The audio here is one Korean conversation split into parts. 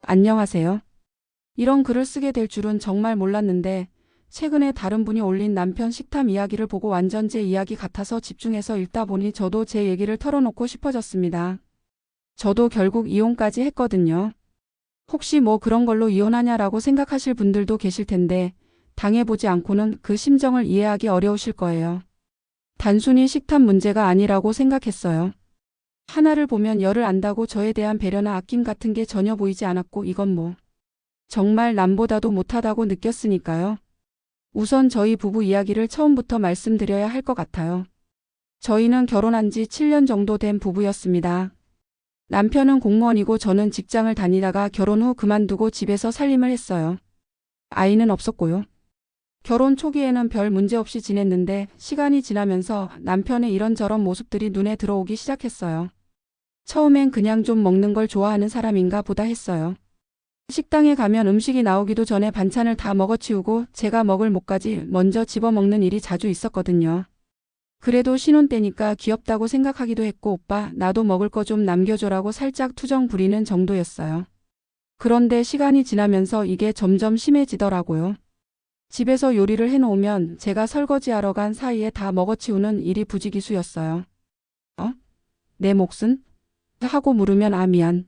안녕하세요. 이런 글을 쓰게 될 줄은 정말 몰랐는데 최근에 다른 분이 올린 남편 식탐 이야기를 보고 완전 제 이야기 같아서 집중해서 읽다 보니 저도 제 얘기를 털어놓고 싶어졌습니다. 저도 결국 이혼까지 했거든요. 혹시 뭐 그런 걸로 이혼하냐라고 생각하실 분들도 계실 텐데 당해보지 않고는 그 심정을 이해하기 어려우실 거예요. 단순히 식탐 문제가 아니라고 생각했어요. 하나를 보면 열을 안다고 저에 대한 배려나 아낌 같은 게 전혀 보이지 않았고 이건 뭐 정말 남보다도 못하다고 느꼈으니까요. 우선 저희 부부 이야기를 처음부터 말씀드려야 할 것 같아요. 저희는 결혼한 지 7년 정도 된 부부였습니다. 남편은 공무원이고 저는 직장을 다니다가 결혼 후 그만두고 집에서 살림을 했어요. 아이는 없었고요. 결혼 초기에는 별 문제 없이 지냈는데 시간이 지나면서 남편의 이런저런 모습들이 눈에 들어오기 시작했어요. 처음엔 그냥 좀 먹는 걸 좋아하는 사람인가 보다 했어요. 식당에 가면 음식이 나오기도 전에 반찬을 다 먹어치우고 제가 먹을 목까지 먼저 집어먹는 일이 자주 있었거든요. 그래도 신혼 때니까 귀엽다고 생각하기도 했고 오빠 나도 먹을 거 좀 남겨줘라고 살짝 투정 부리는 정도였어요. 그런데 시간이 지나면서 이게 점점 심해지더라고요. 집에서 요리를 해놓으면 제가 설거지하러 간 사이에 다 먹어치우는 일이 부지기수였어요. 내 몫은? 하고 물으면 아 미안.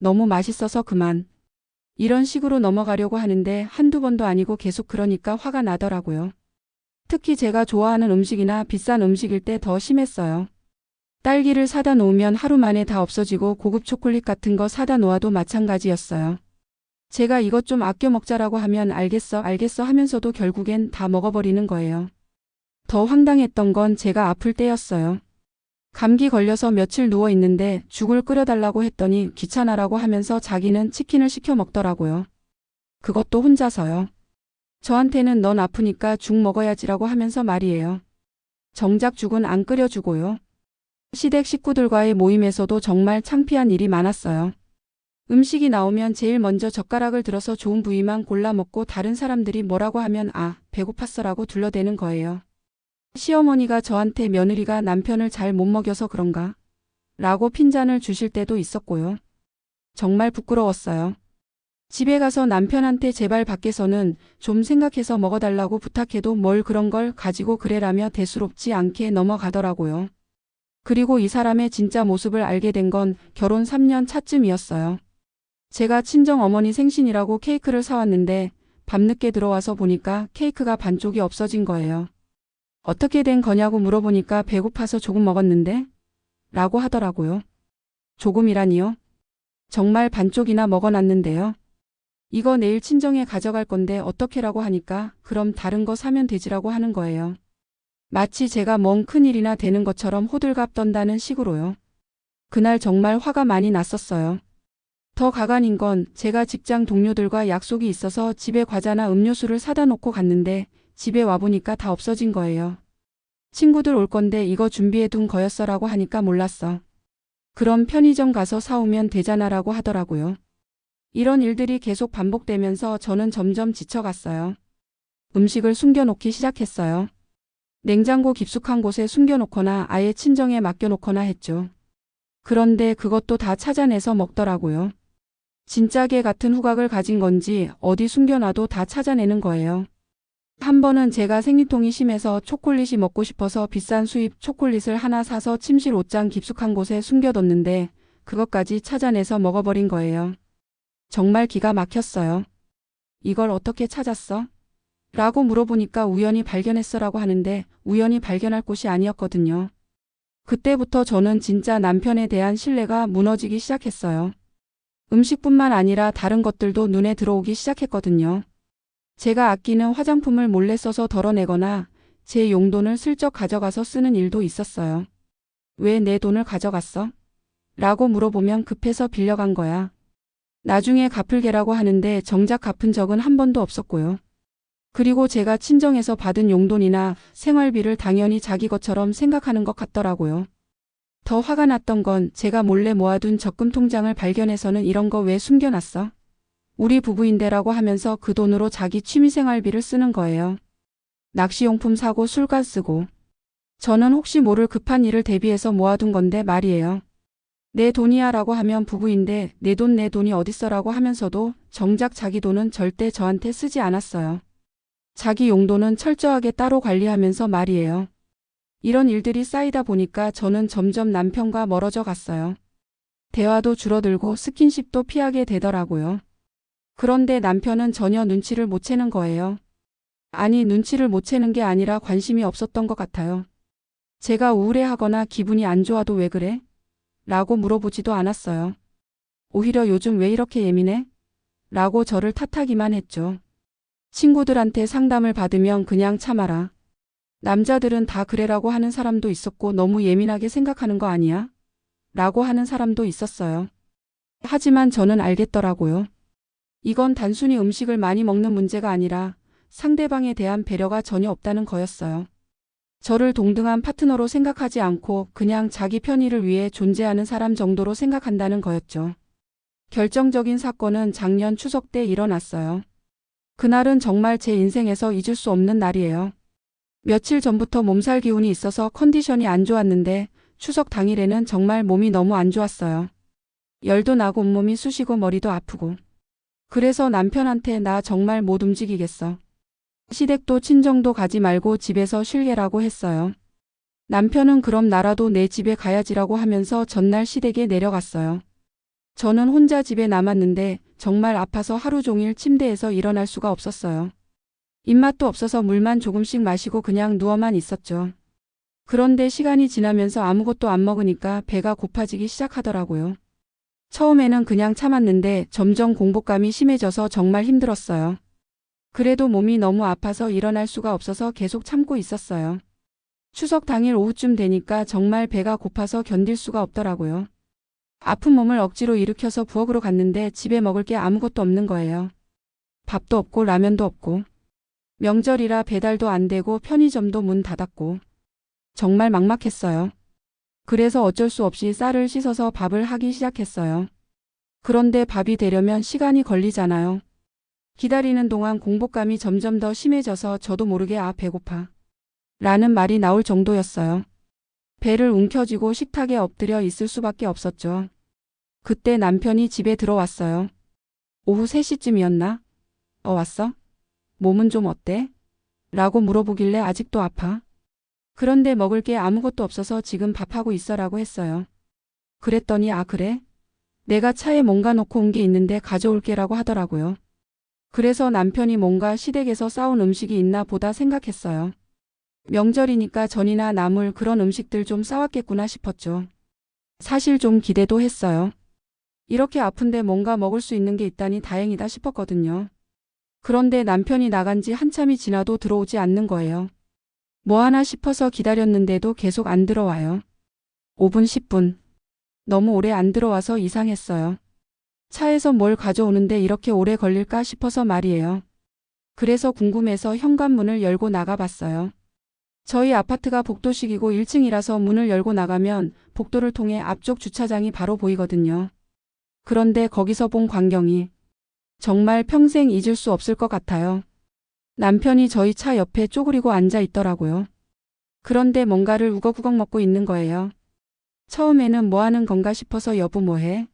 너무 맛있어서 그만. 이런 식으로 넘어가려고 하는데 한두 번도 아니고 계속 그러니까 화가 나더라고요. 특히 제가 좋아하는 음식이나 비싼 음식일 때 더 심했어요. 딸기를 사다 놓으면 하루 만에 다 없어지고 고급 초콜릿 같은 거 사다 놓아도 마찬가지였어요. 제가 이것 좀 아껴 먹자라고 하면 알겠어 하면서도 결국엔 다 먹어버리는 거예요. 더 황당했던 건 제가 아플 때였어요. 감기 걸려서 며칠 누워 있는데 죽을 끓여달라고 했더니 귀찮아라고 하면서 자기는 치킨을 시켜 먹더라고요. 그것도 혼자서요. 저한테는 넌 아프니까 죽 먹어야지라고 하면서 말이에요. 정작 죽은 안 끓여주고요. 시댁 식구들과의 모임에서도 정말 창피한 일이 많았어요. 음식이 나오면 제일 먼저 젓가락을 들어서 좋은 부위만 골라 먹고 다른 사람들이 뭐라고 하면 아, 배고팠어라고 둘러대는 거예요. 시어머니가 저한테 며느리가 남편을 잘 못 먹여서 그런가? 라고 핀잔을 주실 때도 있었고요. 정말 부끄러웠어요. 집에 가서 남편한테 제발 밖에서는 좀 생각해서 먹어달라고 부탁해도 뭘 그런 걸 가지고 그래라며 대수롭지 않게 넘어가더라고요. 그리고 이 사람의 진짜 모습을 알게 된 건 결혼 3년 차쯤이었어요. 제가 친정어머니 생신이라고 케이크를 사왔는데 밤늦게 들어와서 보니까 케이크가 반쪽이 없어진 거예요. 어떻게 된 거냐고 물어보니까 배고파서 조금 먹었는데? 라고 하더라고요. 조금이라니요? 정말 반쪽이나 먹어놨는데요. 이거 내일 친정에 가져갈 건데 어떻게라고 하니까 그럼 다른 거 사면 되지라고 하는 거예요. 마치 제가 뭔 큰일이나 되는 것처럼 호들갑 떤다는 식으로요. 그날 정말 화가 많이 났었어요. 더 가관인 건 제가 직장 동료들과 약속이 있어서 집에 과자나 음료수를 사다 놓고 갔는데 집에 와보니까 다 없어진 거예요. 친구들 올 건데 이거 준비해 둔 거였어라고 하니까 몰랐어. 그럼 편의점 가서 사오면 되잖아라고 하더라고요. 이런 일들이 계속 반복되면서 저는 점점 지쳐갔어요. 음식을 숨겨놓기 시작했어요. 냉장고 깊숙한 곳에 숨겨놓거나 아예 친정에 맡겨놓거나 했죠. 그런데 그것도 다 찾아내서 먹더라고요. 진짜 개 같은 후각을 가진 건지 어디 숨겨놔도 다 찾아내는 거예요. 한 번은 제가 생리통이 심해서 초콜릿이 먹고 싶어서 비싼 수입 초콜릿을 하나 사서 침실 옷장 깊숙한 곳에 숨겨뒀는데 그것까지 찾아내서 먹어버린 거예요. 정말 기가 막혔어요. 이걸 어떻게 찾았어? 라고 물어보니까 우연히 발견했어라고 하는데 우연히 발견할 곳이 아니었거든요. 그때부터 저는 진짜 남편에 대한 신뢰가 무너지기 시작했어요. 음식뿐만 아니라 다른 것들도 눈에 들어오기 시작했거든요. 제가 아끼는 화장품을 몰래 써서 덜어내거나 제 용돈을 슬쩍 가져가서 쓰는 일도 있었어요. 왜 내 돈을 가져갔어? 라고 물어보면 급해서 빌려간 거야. 나중에 갚을게라고 하는데 정작 갚은 적은 한 번도 없었고요. 그리고 제가 친정에서 받은 용돈이나 생활비를 당연히 자기 것처럼 생각하는 것 같더라고요. 더 화가 났던 건 제가 몰래 모아둔 적금 통장을 발견해서는 이런 거 왜 숨겨놨어? 우리 부부인데라고 하면서 그 돈으로 자기 취미생활비를 쓰는 거예요. 낚시용품 사고 술값 쓰고. 저는 혹시 모를 급한 일을 대비해서 모아둔 건데 말이에요. 내 돈이야 라고 하면 부부인데 내 돈이 어딨어라고 하면서도 정작 자기 돈은 절대 저한테 쓰지 않았어요. 자기 용돈은 철저하게 따로 관리하면서 말이에요. 이런 일들이 쌓이다 보니까 저는 점점 남편과 멀어져 갔어요. 대화도 줄어들고 스킨십도 피하게 되더라고요. 그런데 남편은 전혀 눈치를 못 채는 거예요. 아니, 눈치를 못 채는 게 아니라 관심이 없었던 것 같아요. 제가 우울해하거나 기분이 안 좋아도 왜 그래? 라고 물어보지도 않았어요. 오히려 요즘 왜 이렇게 예민해? 라고 저를 탓하기만 했죠. 친구들한테 상담을 받으면 그냥 참아라. 남자들은 다 그래라고 하는 사람도 있었고 너무 예민하게 생각하는 거 아니야? 라고 하는 사람도 있었어요. 하지만 저는 알겠더라고요. 이건 단순히 음식을 많이 먹는 문제가 아니라 상대방에 대한 배려가 전혀 없다는 거였어요. 저를 동등한 파트너로 생각하지 않고 그냥 자기 편의를 위해 존재하는 사람 정도로 생각한다는 거였죠. 결정적인 사건은 작년 추석 때 일어났어요. 그날은 정말 제 인생에서 잊을 수 없는 날이에요. 며칠 전부터 몸살 기운이 있어서 컨디션이 안 좋았는데 추석 당일에는 정말 몸이 너무 안 좋았어요. 열도 나고 온몸이 쑤시고 머리도 아프고. 그래서 남편한테 나 정말 못 움직이겠어. 시댁도 친정도 가지 말고 집에서 쉴게라고 했어요. 남편은 그럼 나라도 내 집에 가야지라고 하면서 전날 시댁에 내려갔어요. 저는 혼자 집에 남았는데 정말 아파서 하루 종일 침대에서 일어날 수가 없었어요. 입맛도 없어서 물만 조금씩 마시고 그냥 누워만 있었죠. 그런데 시간이 지나면서 아무것도 안 먹으니까 배가 고파지기 시작하더라고요. 처음에는 그냥 참았는데 점점 공복감이 심해져서 정말 힘들었어요. 그래도 몸이 너무 아파서 일어날 수가 없어서 계속 참고 있었어요. 추석 당일 오후쯤 되니까 정말 배가 고파서 견딜 수가 없더라고요. 아픈 몸을 억지로 일으켜서 부엌으로 갔는데 집에 먹을 게 아무것도 없는 거예요. 밥도 없고 라면도 없고. 명절이라 배달도 안 되고 편의점도 문 닫았고. 정말 막막했어요. 그래서 어쩔 수 없이 쌀을 씻어서 밥을 하기 시작했어요. 그런데 밥이 되려면 시간이 걸리잖아요. 기다리는 동안 공복감이 점점 더 심해져서 저도 모르게 배고파 라는 말이 나올 정도였어요. 배를 움켜쥐고 식탁에 엎드려 있을 수밖에 없었죠. 그때 남편이 집에 들어왔어요. 오후 3시쯤이었나? 왔어? 몸은 좀 어때? 라고 물어보길래 아직도 아파. 그런데 먹을 게 아무것도 없어서 지금 밥하고 있어라고 했어요. 그랬더니 그래? 내가 차에 뭔가 놓고 온 게 있는데 가져올게라고 하더라고요. 그래서 남편이 뭔가 시댁에서 싸온 음식이 있나 보다 생각했어요. 명절이니까 전이나 나물 그런 음식들 좀 싸왔겠구나 싶었죠. 사실 좀 기대도 했어요. 이렇게 아픈데 뭔가 먹을 수 있는 게 있다니 다행이다 싶었거든요. 그런데 남편이 나간 지 한참이 지나도 들어오지 않는 거예요. 뭐 하나 싶어서 기다렸는데도 계속 안 들어와요. 5분, 10분. 너무 오래 안 들어와서 이상했어요. 차에서 뭘 가져오는데 이렇게 오래 걸릴까 싶어서 말이에요. 그래서 궁금해서 현관문을 열고 나가봤어요. 저희 아파트가 복도식이고 1층이라서 문을 열고 나가면 복도를 통해 앞쪽 주차장이 바로 보이거든요. 그런데 거기서 본 광경이 정말 평생 잊을 수 없을 것 같아요. 남편이 저희 차 옆에 쪼그리고 앉아 있더라고요. 그런데 뭔가를 우걱우걱 먹고 있는 거예요. 처음에는 뭐 하는 건가 싶어서 여보 뭐해?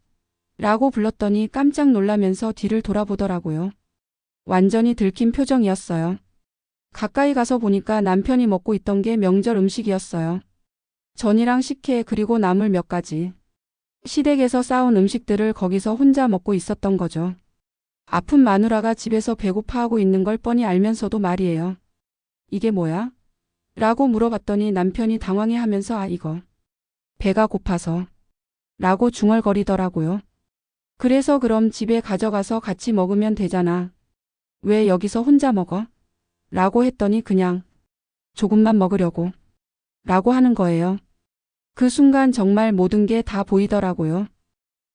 라고 불렀더니 깜짝 놀라면서 뒤를 돌아보더라고요. 완전히 들킨 표정이었어요. 가까이 가서 보니까 남편이 먹고 있던 게 명절 음식이었어요. 전이랑 식혜 그리고 나물 몇 가지. 시댁에서 싸온 음식들을 거기서 혼자 먹고 있었던 거죠. 아픈 마누라가 집에서 배고파하고 있는 걸 뻔히 알면서도 말이에요. 이게 뭐야? 라고 물어봤더니 남편이 당황해하면서 이거. 배가 고파서. 라고 중얼거리더라고요. 그래서 그럼 집에 가져가서 같이 먹으면 되잖아. 왜 여기서 혼자 먹어? 라고 했더니 그냥 조금만 먹으려고. 라고 하는 거예요. 그 순간 정말 모든 게 다 보이더라고요.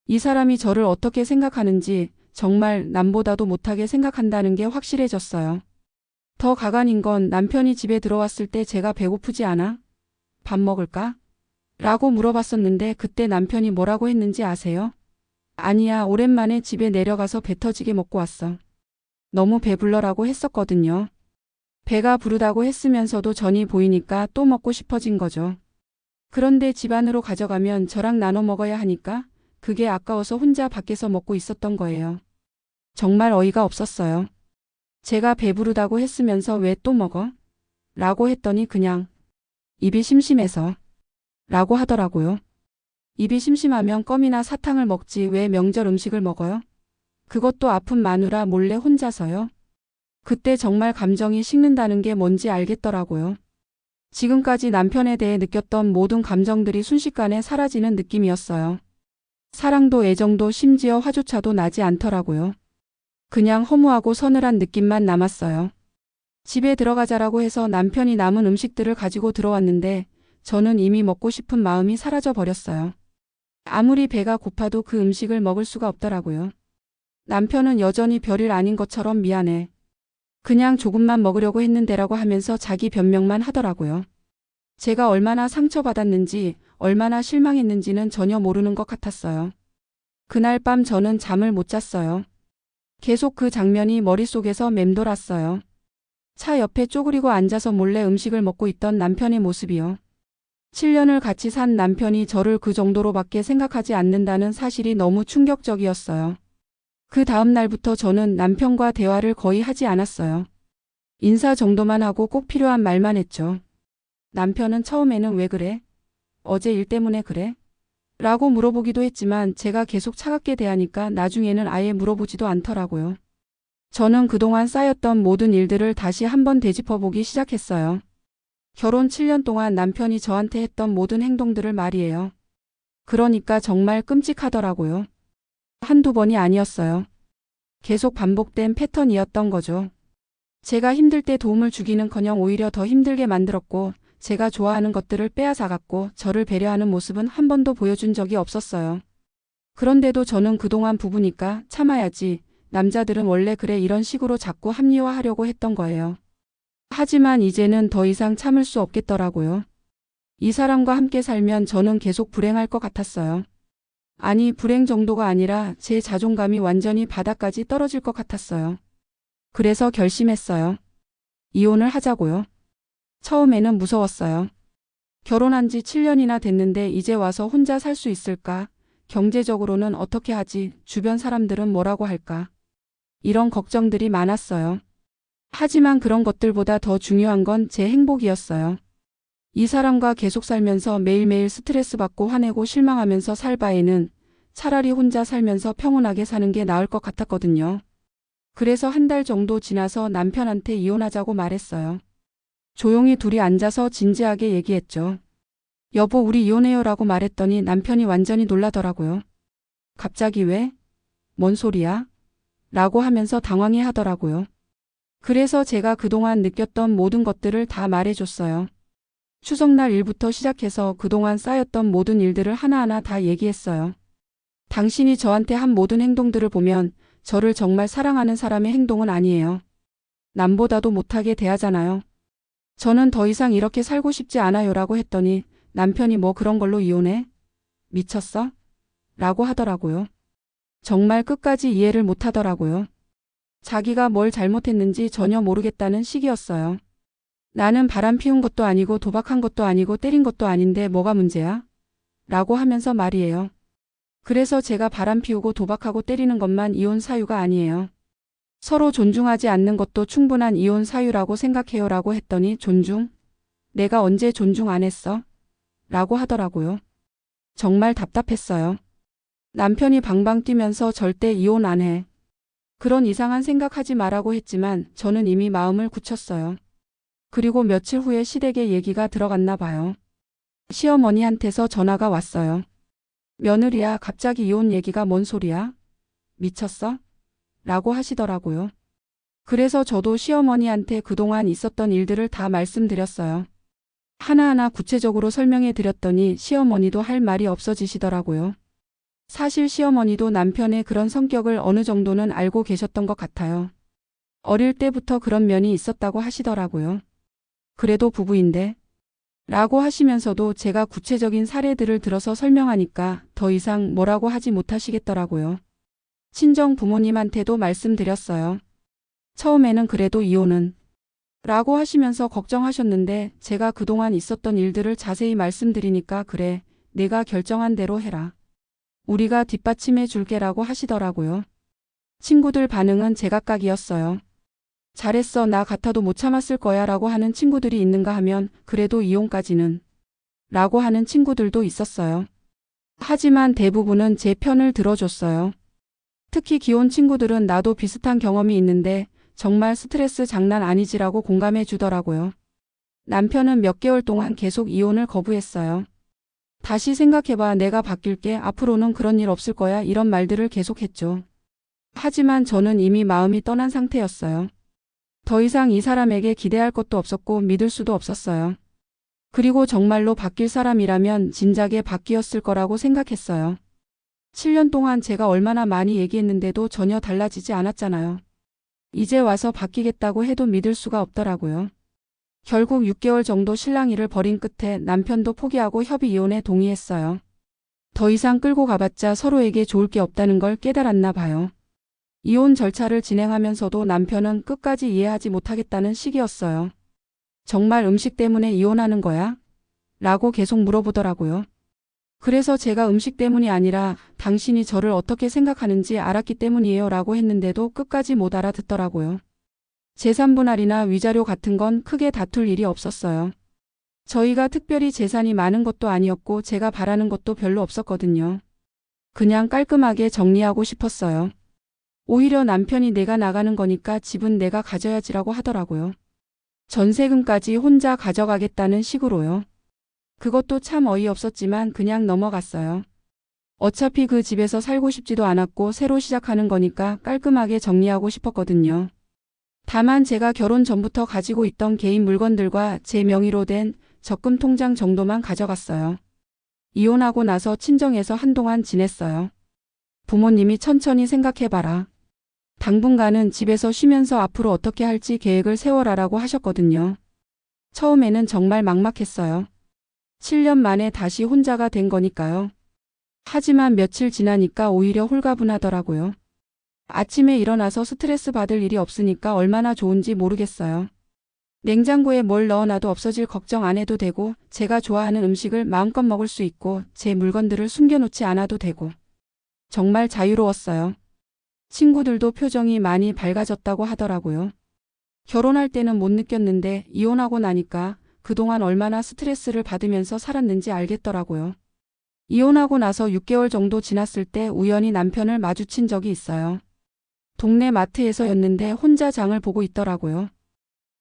이 사람이 저를 어떻게 생각하는지 정말 남보다도 못하게 생각한다는 게 확실해졌어요. 더 가관인 건 남편이 집에 들어왔을 때 제가 배고프지 않아? 밥 먹을까? 라고 물어봤었는데 그때 남편이 뭐라고 했는지 아세요? 아니야, 오랜만에 집에 내려가서 배 터지게 먹고 왔어. 너무 배불러라고 했었거든요. 배가 부르다고 했으면서도 전이 보이니까 또 먹고 싶어진 거죠. 그런데 집 안으로 가져가면 저랑 나눠 먹어야 하니까 그게 아까워서 혼자 밖에서 먹고 있었던 거예요. 정말 어이가 없었어요. 제가 배부르다고 했으면서 왜 또 먹어? 라고 했더니 그냥 입이 심심해서 라고 하더라고요. 입이 심심하면 껌이나 사탕을 먹지 왜 명절 음식을 먹어요? 그것도 아픈 마누라 몰래 혼자서요. 그때 정말 감정이 식는다는 게 뭔지 알겠더라고요. 지금까지 남편에 대해 느꼈던 모든 감정들이 순식간에 사라지는 느낌이었어요. 사랑도 애정도 심지어 화조차도 나지 않더라고요. 그냥 허무하고 서늘한 느낌만 남았어요. 집에 들어가자라고 해서 남편이 남은 음식들을 가지고 들어왔는데 저는 이미 먹고 싶은 마음이 사라져 버렸어요. 아무리 배가 고파도 그 음식을 먹을 수가 없더라고요. 남편은 여전히 별일 아닌 것처럼 미안해. 그냥 조금만 먹으려고 했는데라고 하면서 자기 변명만 하더라고요. 제가 얼마나 상처받았는지, 얼마나 실망했는지는 전혀 모르는 것 같았어요. 그날 밤 저는 잠을 못 잤어요. 계속 그 장면이 머릿속에서 맴돌았어요. 차 옆에 쪼그리고 앉아서 몰래 음식을 먹고 있던 남편의 모습이요. 7년을 같이 산 남편이 저를 그 정도로밖에 생각하지 않는다는 사실이 너무 충격적이었어요. 그 다음 날부터 저는 남편과 대화를 거의 하지 않았어요. 인사 정도만 하고 꼭 필요한 말만 했죠. 남편은 처음에는 왜 그래? 어제 일 때문에 그래? 라고 물어보기도 했지만 제가 계속 차갑게 대하니까 나중에는 아예 물어보지도 않더라고요. 저는 그동안 쌓였던 모든 일들을 다시 한번 되짚어보기 시작했어요. 결혼 7년 동안 남편이 저한테 했던 모든 행동들을 말이에요. 그러니까 정말 끔찍하더라고요. 한두 번이 아니었어요. 계속 반복된 패턴이었던 거죠. 제가 힘들 때 도움을 주기는커녕 오히려 더 힘들게 만들었고 제가 좋아하는 것들을 빼앗아갔고 저를 배려하는 모습은 한 번도 보여준 적이 없었어요. 그런데도 저는 그동안 부부니까 참아야지. 남자들은 원래 그래 이런 식으로 자꾸 합리화하려고 했던 거예요. 하지만 이제는 더 이상 참을 수 없겠더라고요. 이 사람과 함께 살면 저는 계속 불행할 것 같았어요. 아니, 불행 정도가 아니라 제 자존감이 완전히 바닥까지 떨어질 것 같았어요. 그래서 결심했어요. 이혼을 하자고요. 처음에는 무서웠어요. 결혼한 지 7년이나 됐는데 이제 와서 혼자 살 수 있을까? 경제적으로는 어떻게 하지? 주변 사람들은 뭐라고 할까? 이런 걱정들이 많았어요. 하지만 그런 것들보다 더 중요한 건 제 행복이었어요. 이 사람과 계속 살면서 매일매일 스트레스 받고 화내고 실망하면서 살 바에는 차라리 혼자 살면서 평온하게 사는 게 나을 것 같았거든요. 그래서 한 달 정도 지나서 남편한테 이혼하자고 말했어요. 조용히 둘이 앉아서 진지하게 얘기했죠. 여보, 우리 이혼해요 라고 말했더니 남편이 완전히 놀라더라고요. 갑자기 왜? 뭔 소리야? 라고 하면서 당황해 하더라고요. 그래서 제가 그동안 느꼈던 모든 것들을 다 말해줬어요. 추석날 일부터 시작해서 그동안 쌓였던 모든 일들을 하나하나 다 얘기했어요. 당신이 저한테 한 모든 행동들을 보면 저를 정말 사랑하는 사람의 행동은 아니에요. 남보다도 못하게 대하잖아요. 저는 더 이상 이렇게 살고 싶지 않아요 라고 했더니 남편이 뭐 그런 걸로 이혼해? 미쳤어? 라고 하더라고요. 정말 끝까지 이해를 못 하더라고요. 자기가 뭘 잘못했는지 전혀 모르겠다는 식이었어요. 나는 바람 피운 것도 아니고 도박한 것도 아니고 때린 것도 아닌데 뭐가 문제야? 라고 하면서 말이에요. 그래서 제가 바람 피우고 도박하고 때리는 것만 이혼 사유가 아니에요. 서로 존중하지 않는 것도 충분한 이혼 사유라고 생각해요 라고 했더니 존중? 내가 언제 존중 안 했어? 라고 하더라고요. 정말 답답했어요. 남편이 방방 뛰면서 절대 이혼 안 해. 그런 이상한 생각하지 말라고 했지만 저는 이미 마음을 굳혔어요. 그리고 며칠 후에 시댁에 얘기가 들어갔나 봐요. 시어머니한테서 전화가 왔어요. 며느리야, 갑자기 이혼 얘기가 뭔 소리야? 미쳤어? 라고 하시더라고요. 그래서 저도 시어머니한테 그동안 있었던 일들을 다 말씀드렸어요. 하나하나 구체적으로 설명해 드렸더니 시어머니도 할 말이 없어지시더라고요. 사실 시어머니도 남편의 그런 성격을 어느 정도는 알고 계셨던 것 같아요. 어릴 때부터 그런 면이 있었다고 하시더라고요. 그래도 부부인데? 라고 하시면서도 제가 구체적인 사례들을 들어서 설명하니까 더 이상 뭐라고 하지 못하시겠더라고요. 친정 부모님한테도 말씀드렸어요. 처음에는 그래도 이혼은 라고 하시면서 걱정하셨는데 제가 그동안 있었던 일들을 자세히 말씀드리니까 그래, 내가 결정한 대로 해라. 우리가 뒷받침해 줄게라고 하시더라고요. 친구들 반응은 제각각이었어요. 잘했어, 나 같아도 못 참았을 거야 라고 하는 친구들이 있는가 하면 그래도 이혼까지는 라고 하는 친구들도 있었어요. 하지만 대부분은 제 편을 들어줬어요. 특히 기혼 친구들은 나도 비슷한 경험이 있는데 정말 스트레스 장난 아니지라고 공감해 주더라고요. 남편은 몇 개월 동안 계속 이혼을 거부했어요. 다시 생각해봐, 내가 바뀔게, 앞으로는 그런 일 없을 거야, 이런 말들을 계속했죠. 하지만 저는 이미 마음이 떠난 상태였어요. 더 이상 이 사람에게 기대할 것도 없었고 믿을 수도 없었어요. 그리고 정말로 바뀔 사람이라면 진작에 바뀌었을 거라고 생각했어요. 7년 동안 제가 얼마나 많이 얘기했는데도 전혀 달라지지 않았잖아요. 이제 와서 바뀌겠다고 해도 믿을 수가 없더라고요. 결국 6개월 정도 실랑이를 벌인 끝에 남편도 포기하고 협의 이혼에 동의했어요. 더 이상 끌고 가봤자 서로에게 좋을 게 없다는 걸 깨달았나 봐요. 이혼 절차를 진행하면서도 남편은 끝까지 이해하지 못하겠다는 식이었어요. 정말 음식 때문에 이혼하는 거야? 라고 계속 물어보더라고요. 그래서 제가 음식 때문이 아니라 당신이 저를 어떻게 생각하는지 알았기 때문이에요 라고 했는데도 끝까지 못 알아듣더라고요. 재산분할이나 위자료 같은 건 크게 다툴 일이 없었어요. 저희가 특별히 재산이 많은 것도 아니었고 제가 바라는 것도 별로 없었거든요. 그냥 깔끔하게 정리하고 싶었어요. 오히려 남편이 내가 나가는 거니까 집은 내가 가져야지라고 하더라고요. 전세금까지 혼자 가져가겠다는 식으로요. 그것도 참 어이없었지만 그냥 넘어갔어요. 어차피 그 집에서 살고 싶지도 않았고 새로 시작하는 거니까 깔끔하게 정리하고 싶었거든요. 다만 제가 결혼 전부터 가지고 있던 개인 물건들과 제 명의로 된 적금 통장 정도만 가져갔어요. 이혼하고 나서 친정에서 한동안 지냈어요. 부모님이 천천히 생각해봐라. 당분간은 집에서 쉬면서 앞으로 어떻게 할지 계획을 세워라라고 하셨거든요. 처음에는 정말 막막했어요. 7년 만에 다시 혼자가 된 거니까요. 하지만 며칠 지나니까 오히려 홀가분하더라고요. 아침에 일어나서 스트레스 받을 일이 없으니까 얼마나 좋은지 모르겠어요. 냉장고에 뭘 넣어놔도 없어질 걱정 안 해도 되고 제가 좋아하는 음식을 마음껏 먹을 수 있고 제 물건들을 숨겨놓지 않아도 되고 정말 자유로웠어요. 친구들도 표정이 많이 밝아졌다고 하더라고요. 결혼할 때는 못 느꼈는데 이혼하고 나니까 그동안 얼마나 스트레스를 받으면서 살았는지 알겠더라고요. 이혼하고 나서 6개월 정도 지났을 때 우연히 남편을 마주친 적이 있어요. 동네 마트에서였는데 혼자 장을 보고 있더라고요.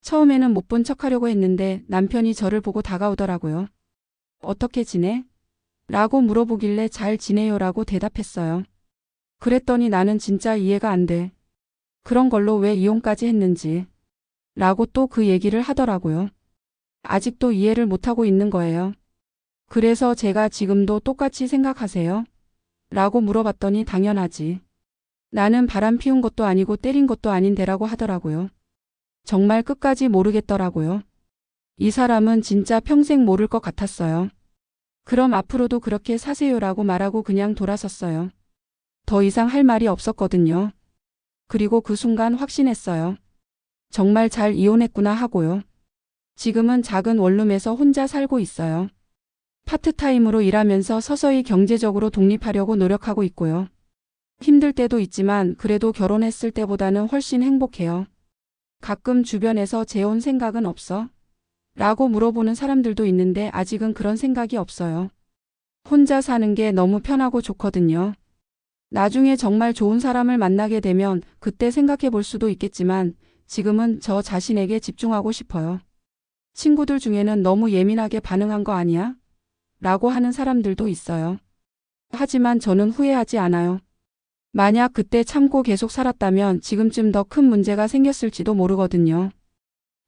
처음에는 못 본 척하려고 했는데 남편이 저를 보고 다가오더라고요. 어떻게 지내? 라고 물어보길래 잘 지내요 라고 대답했어요. 그랬더니 나는 진짜 이해가 안 돼. 그런 걸로 왜 이혼까지 했는지. 라고 또 그 얘기를 하더라고요. 아직도 이해를 못하고 있는 거예요. 그래서 제가 지금도 똑같이 생각하세요? 라고 물어봤더니 당연하지. 나는 바람 피운 것도 아니고 때린 것도 아닌데라고 하더라고요. 정말 끝까지 모르겠더라고요. 이 사람은 진짜 평생 모를 것 같았어요. 그럼 앞으로도 그렇게 사세요라고 말하고 그냥 돌아섰어요. 더 이상 할 말이 없었거든요. 그리고 그 순간 확신했어요. 정말 잘 이혼했구나 하고요. 지금은 작은 원룸에서 혼자 살고 있어요. 파트타임으로 일하면서 서서히 경제적으로 독립하려고 노력하고 있고요. 힘들 때도 있지만 그래도 결혼했을 때보다는 훨씬 행복해요. 가끔 주변에서 재혼 생각은 없어? 라고 물어보는 사람들도 있는데 아직은 그런 생각이 없어요. 혼자 사는 게 너무 편하고 좋거든요. 나중에 정말 좋은 사람을 만나게 되면 그때 생각해 볼 수도 있겠지만 지금은 저 자신에게 집중하고 싶어요. 친구들 중에는 너무 예민하게 반응한 거 아니야? 라고 하는 사람들도 있어요. 하지만 저는 후회하지 않아요. 만약 그때 참고 계속 살았다면 지금쯤 더 큰 문제가 생겼을지도 모르거든요.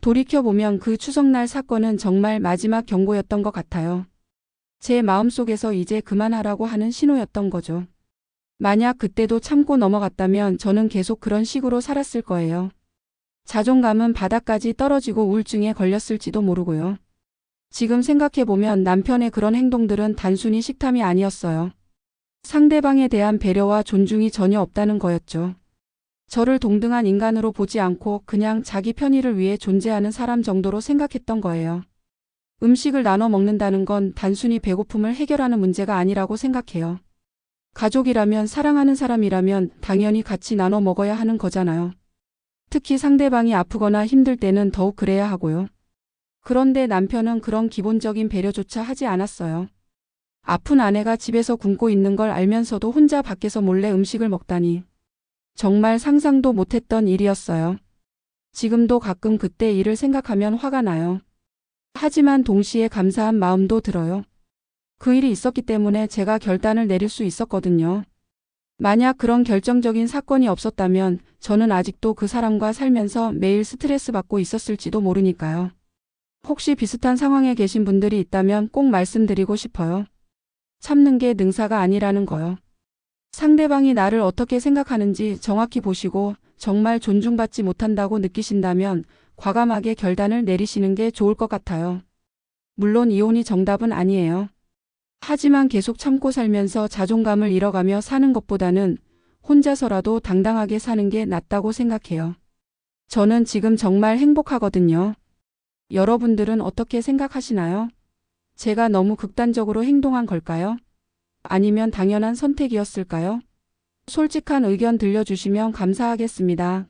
돌이켜보면 그 추석날 사건은 정말 마지막 경고였던 것 같아요. 제 마음속에서 이제 그만하라고 하는 신호였던 거죠. 만약 그때도 참고 넘어갔다면 저는 계속 그런 식으로 살았을 거예요. 자존감은 바닥까지 떨어지고 우울증에 걸렸을지도 모르고요. 지금 생각해보면 남편의 그런 행동들은 단순히 식탐이 아니었어요. 상대방에 대한 배려와 존중이 전혀 없다는 거였죠. 저를 동등한 인간으로 보지 않고 그냥 자기 편의를 위해 존재하는 사람 정도로 생각했던 거예요. 음식을 나눠 먹는다는 건 단순히 배고픔을 해결하는 문제가 아니라고 생각해요. 가족이라면, 사랑하는 사람이라면 당연히 같이 나눠 먹어야 하는 거잖아요. 특히 상대방이 아프거나 힘들 때는 더욱 그래야 하고요. 그런데 남편은 그런 기본적인 배려조차 하지 않았어요. 아픈 아내가 집에서 굶고 있는 걸 알면서도 혼자 밖에서 몰래 음식을 먹다니. 정말 상상도 못했던 일이었어요. 지금도 가끔 그때 일을 생각하면 화가 나요. 하지만 동시에 감사한 마음도 들어요. 그 일이 있었기 때문에 제가 결단을 내릴 수 있었거든요. 만약 그런 결정적인 사건이 없었다면 저는 아직도 그 사람과 살면서 매일 스트레스 받고 있었을지도 모르니까요. 혹시 비슷한 상황에 계신 분들이 있다면 꼭 말씀드리고 싶어요. 참는 게 능사가 아니라는 거요. 상대방이 나를 어떻게 생각하는지 정확히 보시고 정말 존중받지 못한다고 느끼신다면 과감하게 결단을 내리시는 게 좋을 것 같아요. 물론 이혼이 정답은 아니에요. 하지만 계속 참고 살면서 자존감을 잃어가며 사는 것보다는 혼자서라도 당당하게 사는 게 낫다고 생각해요. 저는 지금 정말 행복하거든요. 여러분들은 어떻게 생각하시나요? 제가 너무 극단적으로 행동한 걸까요? 아니면 당연한 선택이었을까요? 솔직한 의견 들려주시면 감사하겠습니다.